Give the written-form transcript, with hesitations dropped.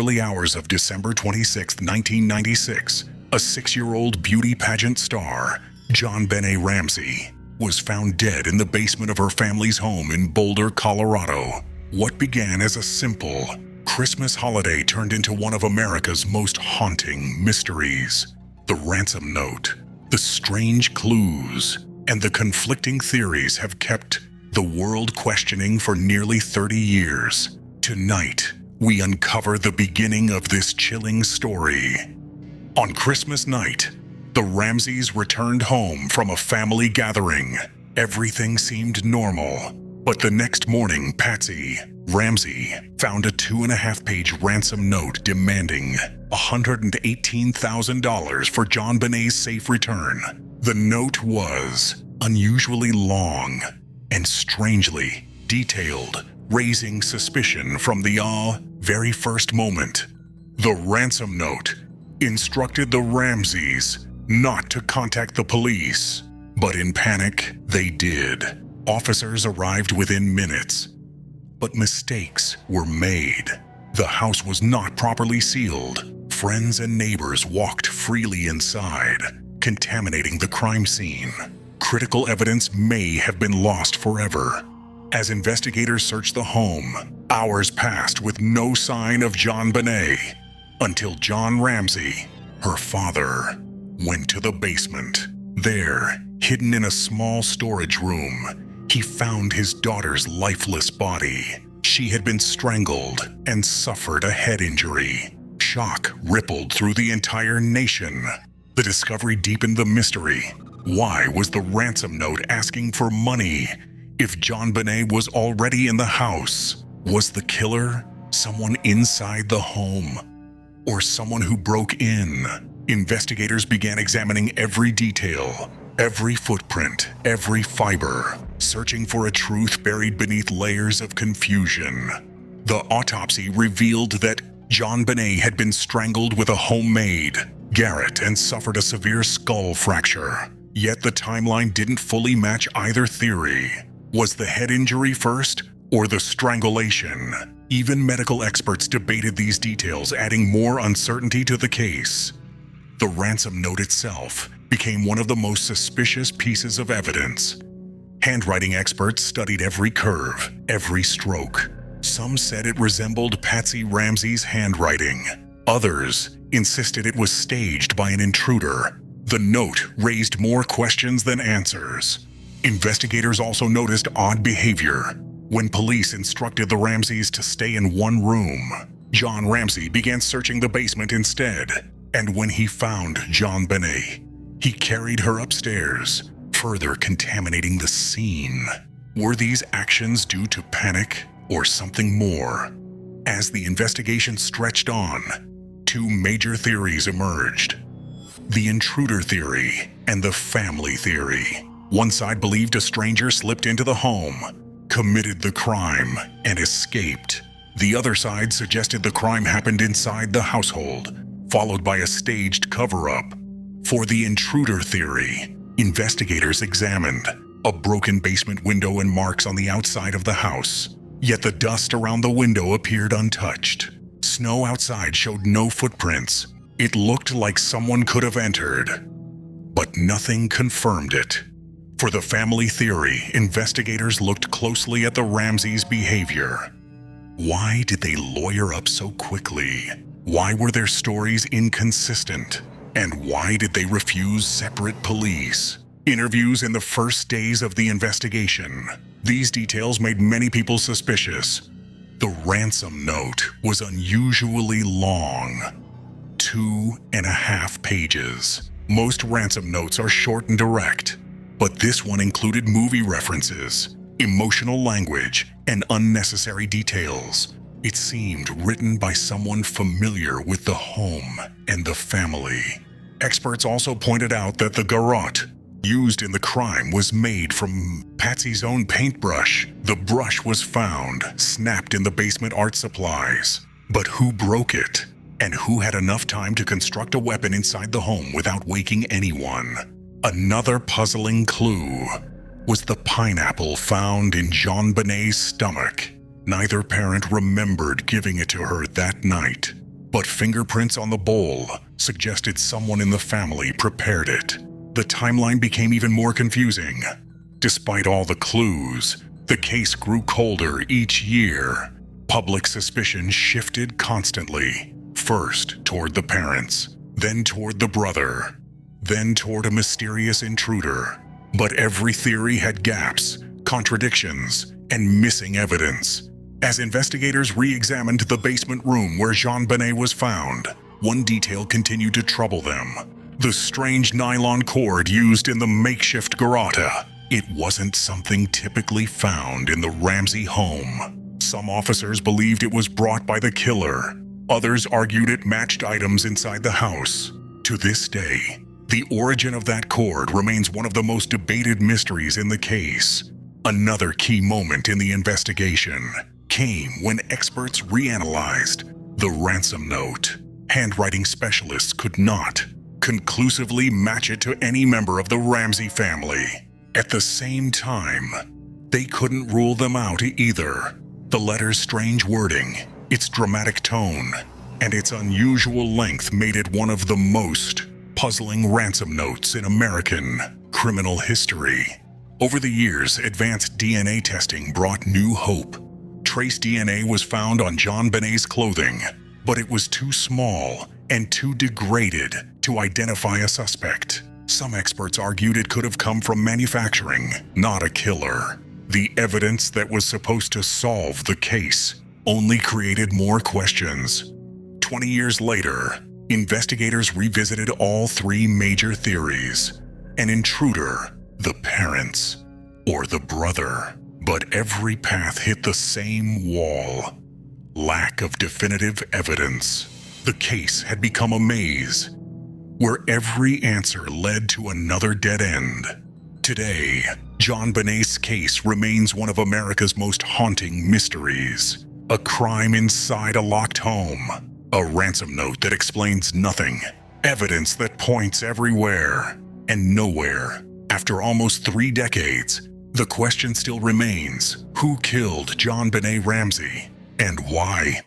early hours of December 26, 1996, a 6-year-old beauty pageant star, JonBenét Ramsey, was found dead in the basement of her family's home in Boulder, Colorado. What began as a simple Christmas holiday turned into one of America's most haunting mysteries. The ransom note, the strange clues, and the conflicting theories have kept the world questioning for nearly 30 years. Tonight, we uncover the beginning of this chilling story. On Christmas night, the Ramseys returned home from a family gathering. Everything seemed normal, but the next morning, Patsy Ramsey found a 2.5-page ransom note demanding $118,000 for JonBenét's safe return. The note was unusually long and strangely detailed, raising suspicion from the very first moment. The ransom note instructed the Ramseys not to contact the police, but in panic, they did. Officers arrived within minutes, but mistakes were made. The house was not properly sealed. Friends and neighbors walked freely inside, contaminating the crime scene. Critical evidence may have been lost forever. As investigators searched the home, hours passed with no sign of JonBenét, until John Ramsey, her father, went to the basement. There, hidden in a small storage room, he found his daughter's lifeless body. She had been strangled and suffered a head injury. Shock rippled through the entire nation. The discovery deepened the mystery. Why was the ransom note asking for money if JonBenét was already in the house? Was the killer someone inside the home, or someone who broke in? Investigators began examining every detail, every footprint, every fiber, searching for a truth buried beneath layers of confusion. The autopsy revealed that JonBenét had been strangled with a homemade garrote and suffered a severe skull fracture. Yet the timeline didn't fully match either theory. Was the head injury first, or the strangulation? Even medical experts debated these details, adding more uncertainty to the case. The ransom note itself became one of the most suspicious pieces of evidence. Handwriting experts studied every curve, every stroke. Some said it resembled Patsy Ramsey's handwriting. Others insisted it was staged by an intruder. The note raised more questions than answers. Investigators also noticed odd behavior. When police instructed the Ramseys to stay in one room, John Ramsey began searching the basement instead. And when he found JonBenét, he carried her upstairs, further contaminating the scene. Were these actions due to panic or something more? As the investigation stretched on, two major theories emerged: the intruder theory and the family theory. One side believed a stranger slipped into the home, committed the crime, and escaped. The other side suggested the crime happened inside the household, followed by a staged cover-up. For the intruder theory, investigators examined a broken basement window and marks on the outside of the house. Yet the dust around the window appeared untouched. Snow outside showed no footprints. It looked like someone could have entered, but nothing confirmed it. For the family theory, investigators looked closely at the Ramseys' behavior. Why did they lawyer up so quickly? Why were their stories inconsistent? And why did they refuse separate police interviews in the first days of the investigation? These details made many people suspicious. The ransom note was unusually long, 2.5 pages. Most ransom notes are short and direct, but this one included movie references, emotional language, and unnecessary details. It seemed written by someone familiar with the home and the family. Experts also pointed out that the garrote used in the crime was made from Patsy's own paintbrush. The brush was found snapped in the basement art supplies. But who broke it? And who had enough time to construct a weapon inside the home without waking anyone? Another puzzling clue was the pineapple found in JonBenét's stomach. Neither parent remembered giving it to her that night. but fingerprints on the bowl suggested someone in the family prepared it. The timeline became even more confusing. Despite all the clues, the case grew colder each year. Public suspicion shifted constantly, first toward the parents, then toward the brother, then toward a mysterious intruder. But every theory had gaps, contradictions, and missing evidence. As investigators re-examined the basement room where JonBenét was found, one detail continued to trouble them: the strange nylon cord used in the makeshift garrote. It wasn't something typically found in the Ramsey home. Some officers believed it was brought by the killer. Others argued it matched items inside the house. To this day, the origin of that cord remains one of the most debated mysteries in the case. Another key moment in the investigation came when experts reanalyzed the ransom note. Handwriting specialists could not conclusively match it to any member of the Ramsey family. At the same time, they couldn't rule them out either. The letter's strange wording, its dramatic tone, and its unusual length made it one of the most puzzling ransom notes in American criminal history. Over the years, advanced DNA testing brought new hope. Trace DNA was found on JonBenét's clothing, but it was too small and too degraded to identify a suspect. Some experts argued it could have come from manufacturing, not a killer. The evidence that was supposed to solve the case only created more questions. 20 years later, investigators revisited all three major theories: an intruder, the parents, or the brother. But every path hit the same wall: lack of definitive evidence. The case had become a maze, where every answer led to another dead end. Today, JonBenét's case remains one of America's most haunting mysteries. A crime inside a locked home, a ransom note that explains nothing, evidence that points everywhere and nowhere. After almost 3 decades, the question still remains: who killed JonBenét Ramsey and why?